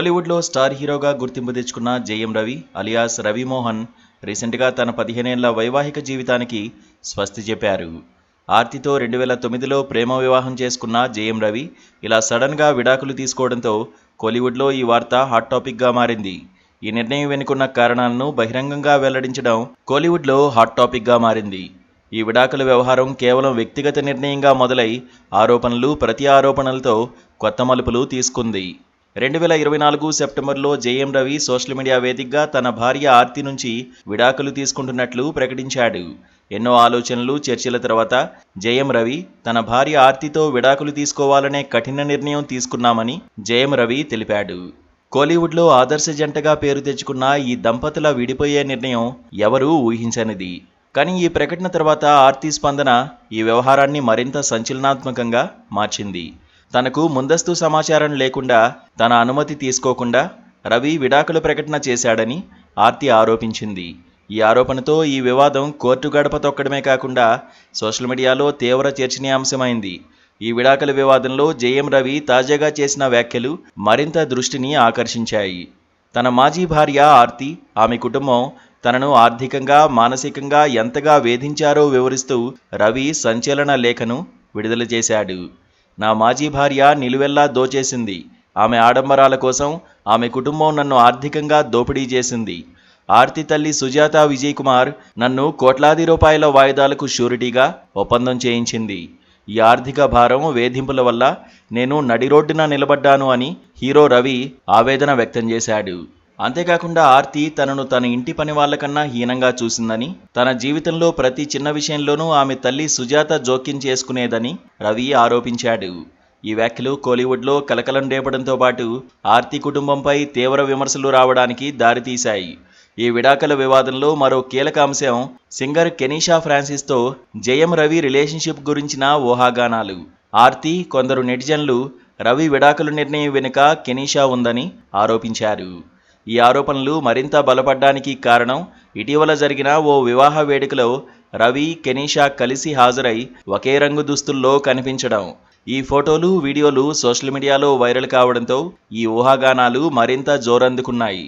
కోలీవుడ్లో స్టార్ హీరోగా గుర్తింపు తెచ్చుకున్న జయం రవి అలియాస్ రవి మోహన్ రీసెంట్గా తన 15 ఏళ్ల వైవాహిక జీవితానికి స్వస్తి చెప్పారు. ఆర్తితో 2009లో ప్రేమ వివాహం చేసుకున్న జయం రవి ఇలా సడన్గా విడాకులు తీసుకోవడంతో కోలీవుడ్లో ఈ వార్త హాట్ టాపిక్గా మారింది. ఈ నిర్ణయం వెనుకున్న కారణాలను బహిరంగంగా వెల్లడించడం కోలీవుడ్లో హాట్ టాపిక్గా మారింది. ఈ విడాకుల వ్యవహారం కేవలం వ్యక్తిగత నిర్ణయంగా మొదలై ఆరోపణలు ప్రతి ఆరోపణలతో కొత్త మలుపులు తీసుకుంది. 2024 సెప్టెంబర్లో జయం రవి సోషల్ మీడియా వేదికగా తన భార్య ఆర్తి నుంచి విడాకులు తీసుకుంటున్నట్లు ప్రకటించాడు. ఎన్నో ఆలోచనలు చర్చల తర్వాత జయం రవి తన భార్య ఆర్తితో విడాకులు తీసుకోవాలనే కఠిన నిర్ణయం తీసుకున్నామని జయం రవి తెలిపాడు. కోలీవుడ్లో ఆదర్శ జంటగా పేరు తెచ్చుకున్న ఈ దంపతుల విడిపోయే నిర్ణయం ఎవరూ ఊహించనిది. కానీ ఈ ప్రకటన తర్వాత ఆర్తి స్పందన ఈ వ్యవహారాన్ని మరింత సంచలనాత్మకంగా మార్చింది. తనకు ముందస్తు సమాచారం లేకుండా తన అనుమతి తీసుకోకుండా రవి విడాకుల ప్రకటన చేశాడని ఆర్తి ఆరోపించింది. ఈ ఆరోపణతో ఈ వివాదం కోర్టు గడప తొక్కడమే కాకుండా సోషల్ మీడియాలో తీవ్ర చర్చనీయాంశమైంది. ఈ విడాకుల వివాదంలో జయం రవి తాజాగా చేసిన వ్యాఖ్యలు మరింత దృష్టిని ఆకర్షించాయి. తన మాజీ భార్య ఆర్తి, ఆమె కుటుంబం తనను ఆర్థికంగా మానసికంగా ఎంతగా వేధించారో వివరిస్తూ రవి సంచలన లేఖను విడుదల చేశాడు. నా మాజీ భార్య నిలువెల్లా దోచేసింది. ఆమె ఆడంబరాల కోసం ఆమె కుటుంబం నన్ను ఆర్థికంగా దోపిడీ చేసింది. ఆర్తి తల్లి సుజాత విజయ్ కుమార్ నన్ను కోట్లాది రూపాయల వాయిదాలకు షూరిటీగా ఒప్పందం చేయించింది. ఈ ఆర్థిక భారం వేధింపుల వల్ల నేను నడిరోడ్డున నిలబడ్డాను అని హీరో రవి ఆవేదన వ్యక్తం చేశాడు. అంతేకాకుండా ఆర్తి తనను తన ఇంటి పని వాళ్ళకన్నా హీనంగా చూసిందని, తన జీవితంలో ప్రతి చిన్న విషయంలోనూ ఆమె తల్లి సుజాత జోక్యం చేసుకునేదని రవి ఆరోపించాడు. ఈ వ్యాఖ్యలు కోలీవుడ్లో కలకలం రేపడంతో పాటు ఆర్తి కుటుంబంపై తీవ్ర విమర్శలు రావడానికి దారితీశాయి. ఈ విడాకుల వివాదంలో మరో కీలక అంశం సింగర్ కెనీషా ఫ్రాన్సిస్తో జయం రవి రిలేషన్షిప్ గురించిన ఊహాగానాలు. ఆర్తి, కొందరు నెటిజన్లు రవి విడాకుల నిర్ణయం వెనుక కెనీషా ఉందని ఆరోపించారు. ఈ ఆరోపణలు మరింత బలపడ్డానికి కారణం ఇటీవల జరిగిన ఓ వివాహ వేడుకలో రవి, కెనీషా కలిసి హాజరై ఒకే రంగు దుస్తుల్లో కనిపించడం. ఈ ఫోటోలు, వీడియోలు సోషల్ మీడియాలో వైరల్ కావడంతో ఈ ఊహాగానాలు మరింత జోరందుకున్నాయి.